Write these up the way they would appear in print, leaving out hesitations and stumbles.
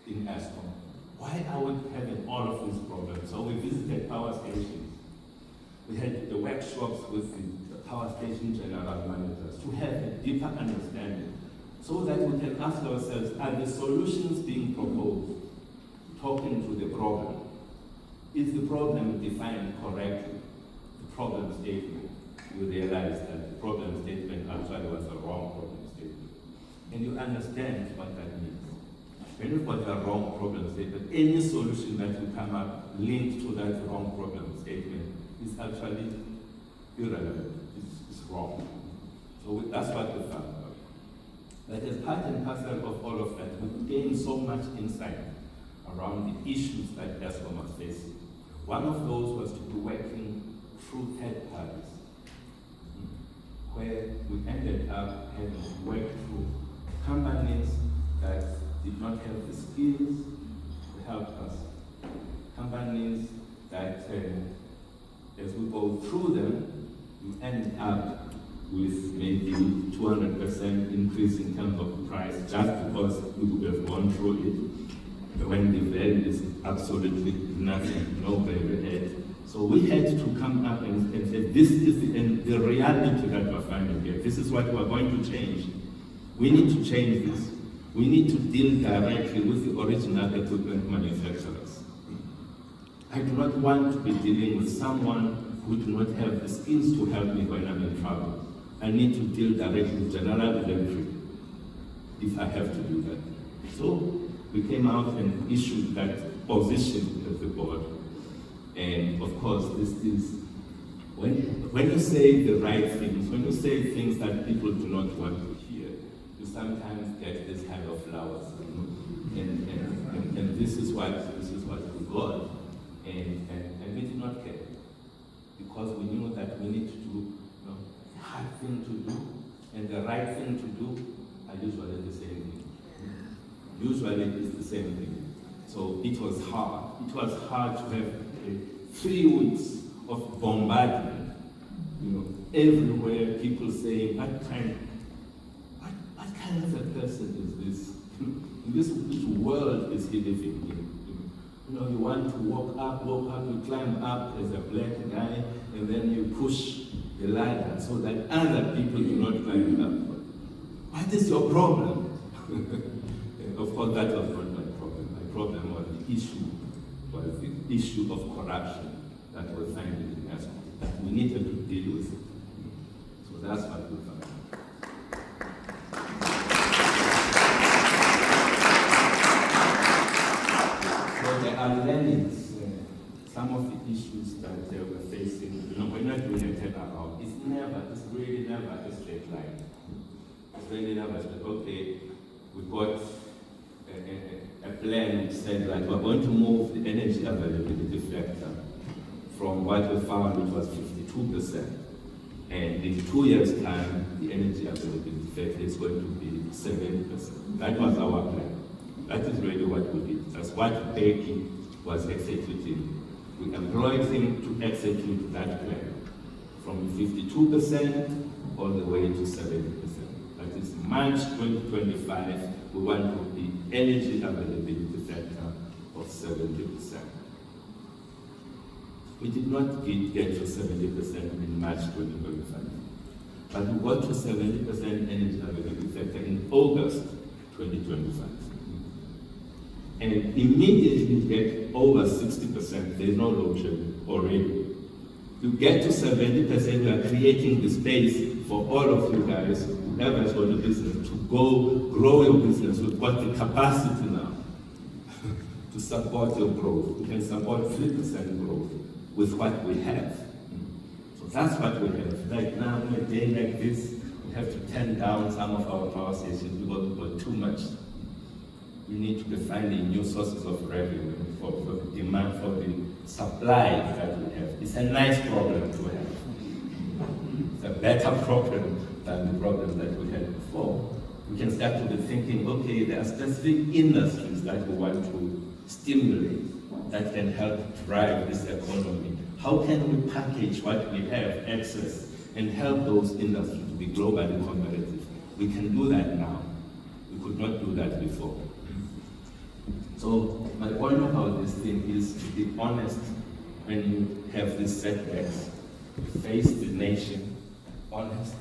in Eskom. Why are we having all of these problems? So we visited power stations. We had the workshops with the power station general managers to have a deeper understanding so that we can ask ourselves, are the solutions being proposed talking to the problem? Is the problem defined correctly? The problem statement, you realize that the problem statement actually was a wrong problem statement. And you understand what that means. When you've got a wrong problem statement, any solution that you come up linked to that wrong problem statement is actually irrelevant. It's wrong. So that's what we found out. But as part and parcel of all of that, we gained so much insight around the issues that Eskom was facing. One of those was to be working through third parties, where we ended up having to work through companies that did not have the skills to help us. Companies that, as we go through them, we end up with maybe 200% increase in terms of price just because we would have gone through it, when the value is absolutely nothing, no value add. So we had to come up and say, this is the reality that we're finding here. This is what we're going to change. We need to change this. We need to deal directly with the original equipment manufacturers. I do not want to be dealing with someone who do not have the skills to help me when I'm in trouble. I need to deal directly with General Electric if I have to do that. So we came out and issued that position as the board. And of course, this is, when you say the right things, when you say things that people do not want to hear, you sometimes get this kind of flowers. And this is what we got. And we did not care. Because we knew that we need to do the hard thing to do and the right thing to do are usually the same thing. Usually it's the same thing. So it was hard. It was hard to have 3 weeks of bombardment. Everywhere people saying, what kind of a person is this? Which world is he living in? You want to walk up, you climb up as a black guy, and then you push the ladder so that other people do not climb up. What is your problem? Of course, that was not my problem. My problem was the issue of corruption that was finding in Eskom, that we needed to deal with it. So that's what we found. So there are learnings. Some of the issues that we're facing, we're not doing a turnaround. It's really never a straight line. It's really never a straight line. Okay, we got a plan which said that we're going to move the energy availability factor from what we found, which was 52%. And in 2 years' time, the energy availability factor is going to be 70%. That was our plan. That is really what we did. That's what Becky was executing. We employed him to execute that plan from 52% all the way to 70%. That is March 2025, we want to be energy availability factor of 70%. We did not get to 70% in March 2025, but we got to 70% energy availability factor in August 2025. And immediately you get over 60%, there's no load shedding already. You get to 70%, we are creating the space for all of you guys, whoever has got a business, to go grow your business. We've got the capacity now to support your growth. We can support 3% growth with what we have. So that's what we have. Like now, in a day like this, we have to turn down some of our power stations because we've got too much. We need to be finding new sources of revenue for the demand, for the supply that we have. It's a nice problem to have. It's a better problem than the problem that we had before. We can start to be thinking, okay, there are specific industries that we want to stimulate that can help drive this economy. How can we package what we have, access, and help those industries to be globally competitive? We can do that now. We could not do that before. So So my point about this thing is to be honest when you have these setbacks. Face the nation, honest,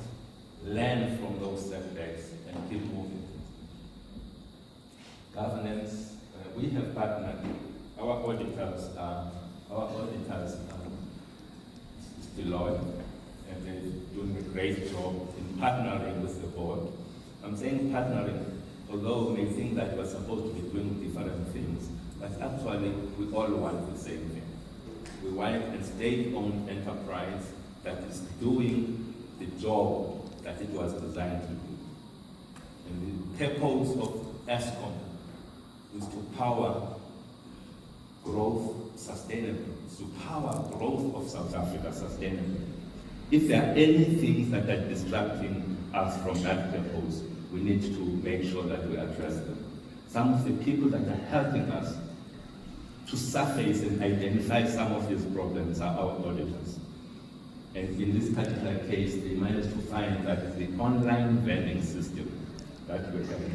learn from those setbacks and keep moving. Governance, we have partnered, our auditors is Deloitte, and they're doing a great job in partnering with the board. I'm saying partnering, although we may think that we're supposed to be doing different things, but actually we all want the same thing. We want a state-owned enterprise that is doing the job that it was designed to do. And the purpose of ESCOM is to power growth sustainably, is to power growth of South Africa sustainably. If there are any things that are distracting us from that purpose, we need to make sure that we address them. Some of the people that are helping us to surface and identify some of these problems are our auditors. And in this particular case, they managed to find that the online vending system that we have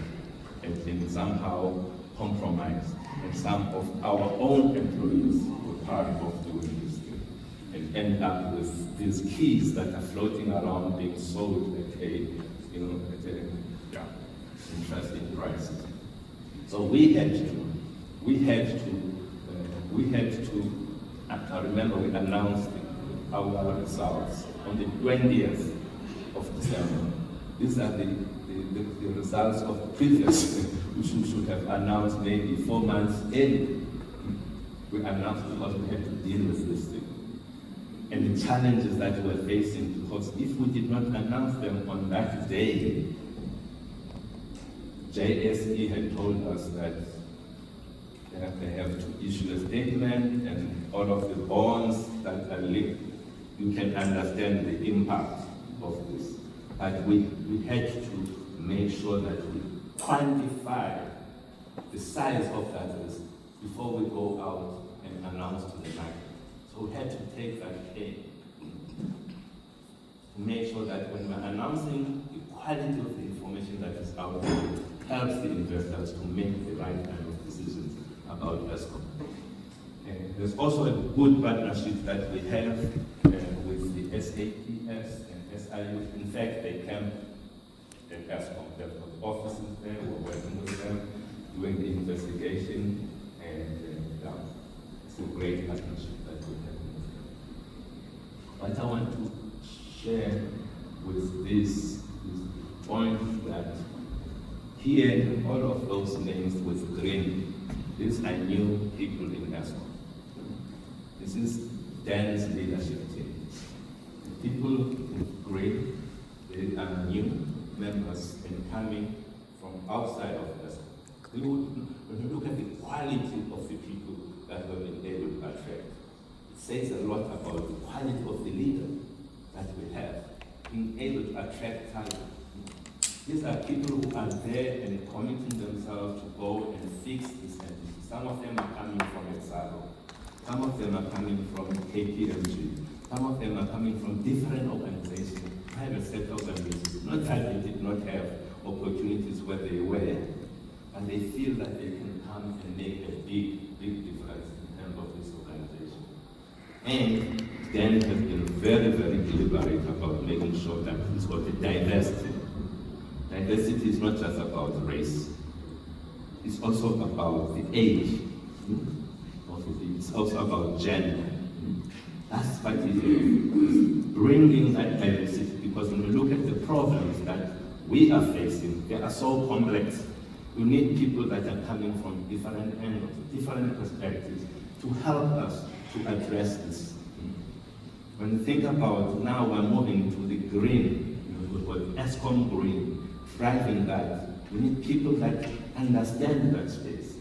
has been somehow compromised, and some of our own employees were part of doing this thing, and end up with these keys that are floating around being sold at a, interesting price. So we had to, I remember we announced our results on the 20th of December. These are the results of previous, which we should have announced maybe 4 months early. We announced because we had to deal with this thing. And the challenges that we're facing, because if we did not announce them on that day, JSE had told us that they have to issue a statement and all of the bonds that are linked. You can understand the impact of this. But we had to make sure that we quantify the size of that risk before we go out and announce to the market. So we had to take that care to make sure that when we're announcing, the quality of the information that is out there helps the investors to make the right kind of decisions about ESCOM. There's also a good partnership that we have with the SAPS and SIU. In fact, they came at ESCOM. They've got offices there. We're working with them, doing the investigation, and it's a great partnership that we have with them. But I want to share with this point that here, all of those names with green, these are new people in ESCOM. This is Dan's leadership team. The people in green, they are new members and coming from outside of ESCOM. When you look at the quality of the people that we've been able to attract, it says a lot about the quality of the leader that we have, being able to attract talent. These are people who are there and committing themselves to go and fix this entity. Some of them are coming from Exalo. Some of them are coming from KPMG. Some of them are coming from different organizations, private sector organizations. Not that they did not have opportunities where they were, but they feel that they can come and make a big, big difference in terms of this organization. And Dan has been very, very deliberate about making sure that it's got a diversity. Diversity is not just about race. It's also about the age. It's also about gender. That's what it is. Bringing that diversity, because when we look at the problems that we are facing, they are so complex. We need people that are coming from different angles, different perspectives, to help us to address this. When you think about now we're moving to the green, we've got ESCOM green, driving that. We need people that understand that space.